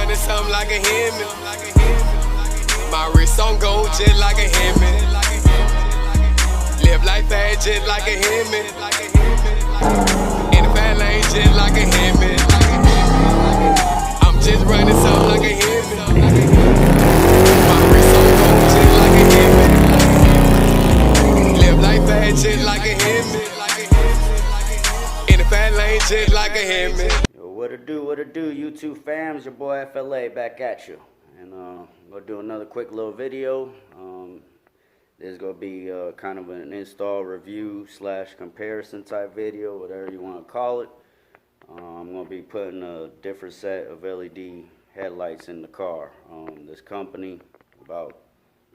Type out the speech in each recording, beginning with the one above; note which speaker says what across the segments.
Speaker 1: running something like a Hemi. My wrist on gold just like a Hemi. Live life fast just like a Hemi. In the fat lane just like a Hemi. I'm just running something like a Hemi. My wrist on gold just like a Hemi. Live life fast just like a Hemi. In the fat lane just like a Hemi.
Speaker 2: Yo, what it do, YouTube fams? Your boy FLA back at you. And I'm going to do another quick little video. This is going to be kind of an install review / comparison type video, whatever you want to call it. I'm going to be putting a different set of LED headlights in the car. This company, about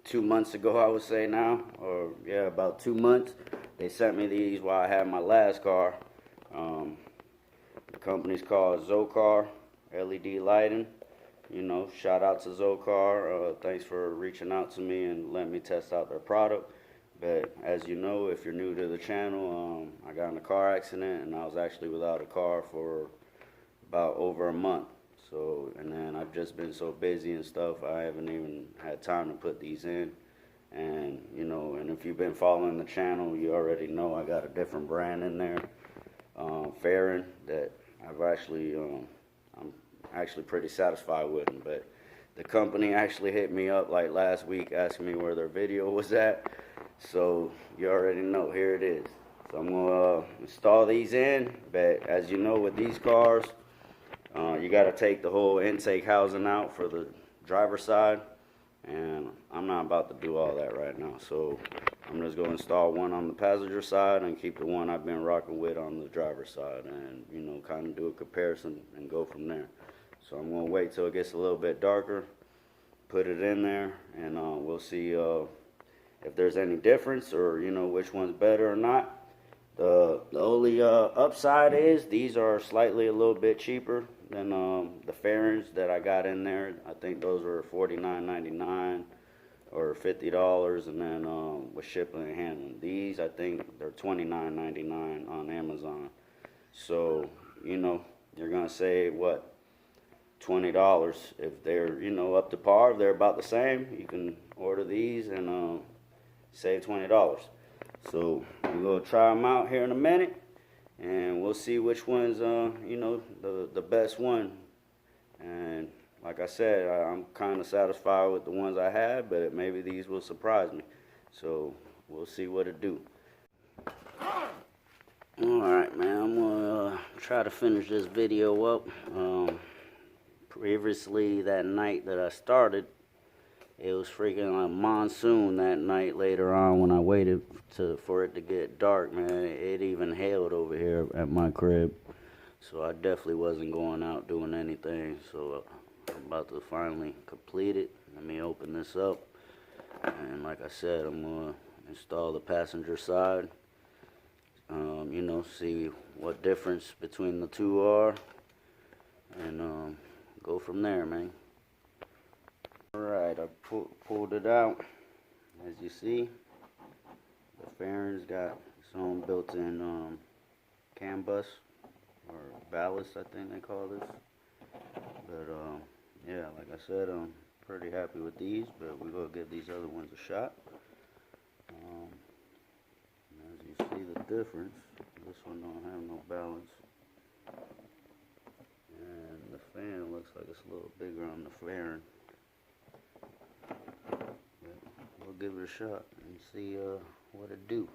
Speaker 2: 2 months ago, I would say now, or yeah, about 2 months, they sent me these while I had my last car. The company's called Zoncar LED lighting. You know, shout out to Zoncar. Thanks for reaching out to me and letting me test out their product. But as you know, if you're new to the channel, I got in a car accident and I was actually without a car for about over a month. So, and then I've just been so busy and stuff, I haven't even had time to put these in. And, you know, and if you've been following the channel, you already know I got a different brand in there, Farron, that I'm actually pretty satisfied with them. But the company actually hit me up like last week asking me where their video was at. So you already know, here it is. So I'm gonna install these in. But as you know, with these cars, you got to take the whole intake housing out for the driver's side, and I'm not about to do all that right now. So I'm just going to install one on the passenger side and keep the one I've been rocking with on the driver's side, and, you know, kind of do a comparison and go from there. So I'm going to wait till it gets a little bit darker, put it in there, and we'll see if there's any difference, or, you know, which one's better or not. The only upside is these are slightly a little bit cheaper than the Farrons that I got in there. I think those were $49.99 or $50, and then with shipping and handling. These, I think they're $29.99 on Amazon. So, you know, you're gonna save what, $20 if they're, you know, up to par. If they're about the same, you can order these and save $20. So we're gonna try them out here in a minute, and we'll see which one's you know, the best one. And like I said, I'm kind of satisfied with the ones I had, but maybe these will surprise me. So we'll see what it do. Alright, man, I'm gonna try to finish this video up. Previously, that night that I started, it was freaking like monsoon that night. Later on, when I waited for it to get dark, man, it even hailed over here at my crib. So I definitely wasn't going out doing anything. So I'm about to finally complete it. Let me open this up. And like I said, I'm going to install the passenger side. You know, see what difference between the two are. And go from there, man. Alright, I pulled it out. As you see, the Farron's got its own built-in CAN bus, or ballast, I think they call this. But yeah, like I said, I'm pretty happy with these, but we're going to give these other ones a shot. As you see the difference, this one don't have no balance. And the fan looks like it's a little bigger on the Farron. We'll give it a shot and see what it do.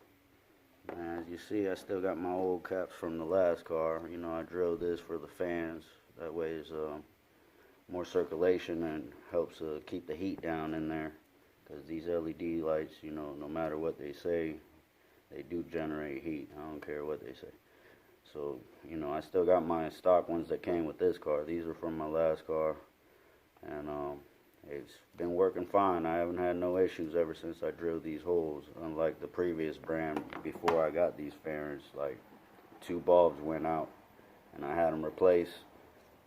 Speaker 2: And as you see, I still got my old caps from the last car. You know, I drilled this for the fans. That way it's more circulation and helps keep the heat down in there. Because these LED lights, you know, no matter what they say, they do generate heat. I don't care what they say. So, you know, I still got my stock ones that came with this car. These are from my last car. And it's been working fine. I haven't had no issues ever since I drilled these holes. Unlike the previous brand, before I got these Farrons, like 2 bulbs went out and I had them replaced.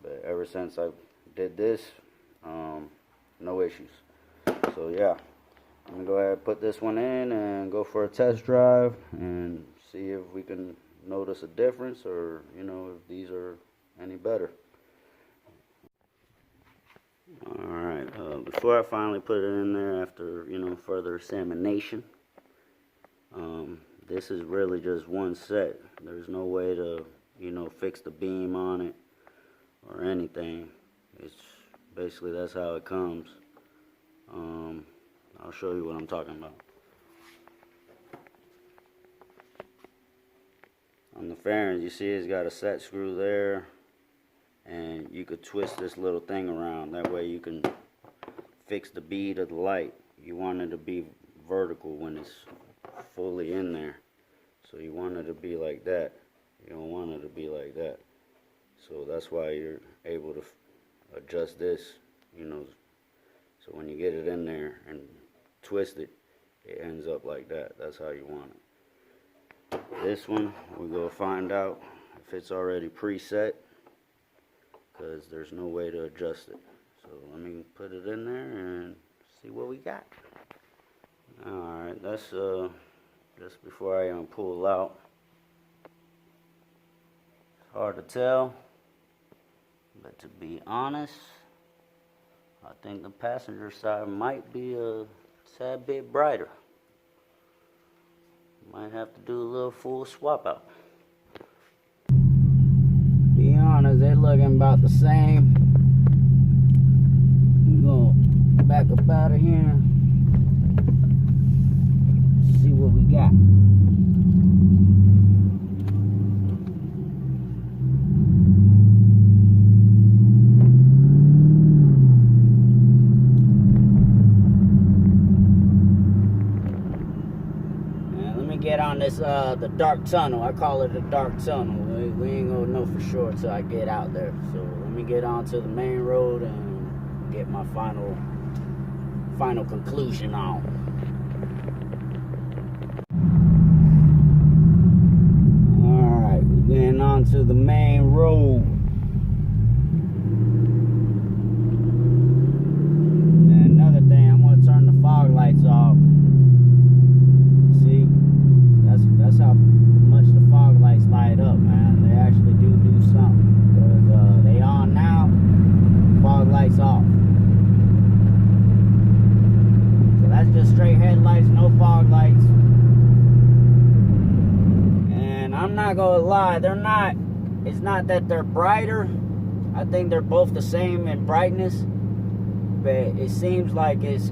Speaker 2: But ever since I did this, no issues. So yeah, I'm gonna go ahead and put this one in and go for a test drive and see if we can notice a difference, or, you know, if these are any better. Alright, before I finally put it in there after, further examination, this is really just one set. There's no way to, fix the beam on it or anything. It's basically, that's how it comes. I'll show you what I'm talking about. On the fairings, you see it's got a set screw there, and you could twist this little thing around. That way you can fix the bead of the light. You want it to be vertical when it's fully in there. So you want it to be like that. You don't want it to be like that. So that's why you're able to adjust this, so when you get it in there and twist it, it ends up like that. That's how you want it. This one, we're going to find out if it's already preset, because there's no way to adjust it. So let me put it in there and see what we got. Alright, that's just before I pull out. It's hard to tell, but to be honest, I think the passenger side might be a tad bit brighter. Might have to do a little full swap out. Be honest, they're looking about the same. I'm gonna back up out of here. See what we got. Get on this the dark tunnel. I call it the dark tunnel. We ain't gonna know for sure until I get out there. So let me get onto the main road and get my final conclusion on. Alright, we're getting onto the main road. And another thing, I'm gonna turn the fog lights off. That's how much the fog lights light up, man. They actually do something. Because they on now, fog lights off. So that's just straight headlights, no fog lights. And I'm not gonna lie, it's not that they're brighter. I think they're both the same in brightness. But it seems like it's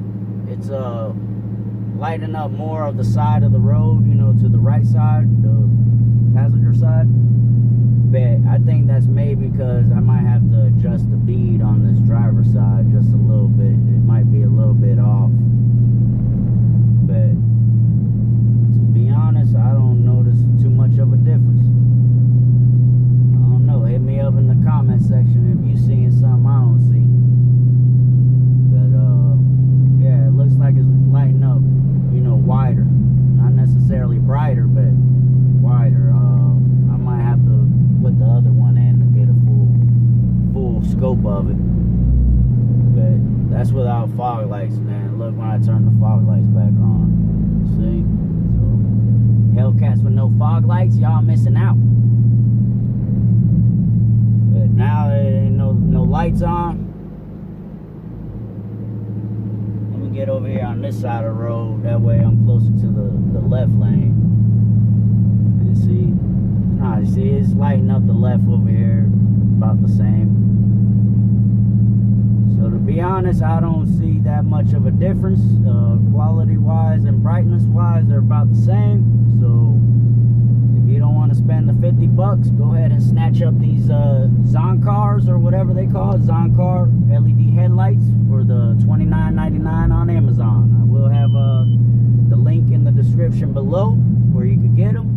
Speaker 2: lighting up more of the side of the road, to the right side, the passenger side. But I think that's maybe because I might have to adjust the bead on this driver's side just a little bit. It might be a little bit off. But to be honest, I don't notice too much of a difference. I don't know. Hit me up in the comment section if you seeing something I don't see. But yeah, it looks like it's lighting up, wider. Not necessarily brighter, but wider. I might have to put the other one in to get a full scope of it. But that's without fog lights, man. Look when I turn the fog lights back on. See? So Hellcats with no fog lights, y'all missing out. But now there ain't no lights on. Get over here on this side of the road, that way I'm closer to the left lane. And you see it's lighting up the left over here about the same. So to be honest, I don't see that much of a difference. Quality wise and brightness wise, they're about the same. So if you don't want to spend the $50, go ahead and snatch up these Zoncars or whatever they call it, Zoncar LED headlights for the $29.99 on Amazon. I will have the link in the description below where you can get them.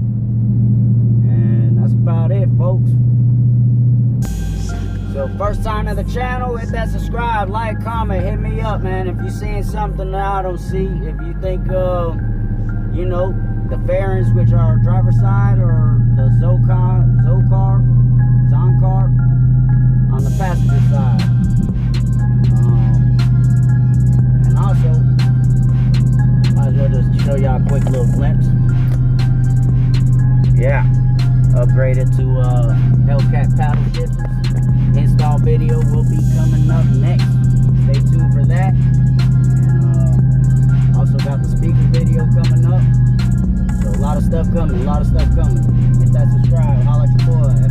Speaker 2: And that's about it, folks. So first time to the channel, hit that subscribe, like, comment, hit me up, man. If you're seeing something that I don't see, if you think, the fairings, which are driver's side, or the Zoncar on the passenger side. And also, might as well just show y'all a quick little glimpse. Yeah, upgraded to Hellcat paddle shifters. Install video will be coming up next. stay tuned for that. And also got the speaker video coming up. So a lot of stuff coming, Hit that subscribe, holla at your boy.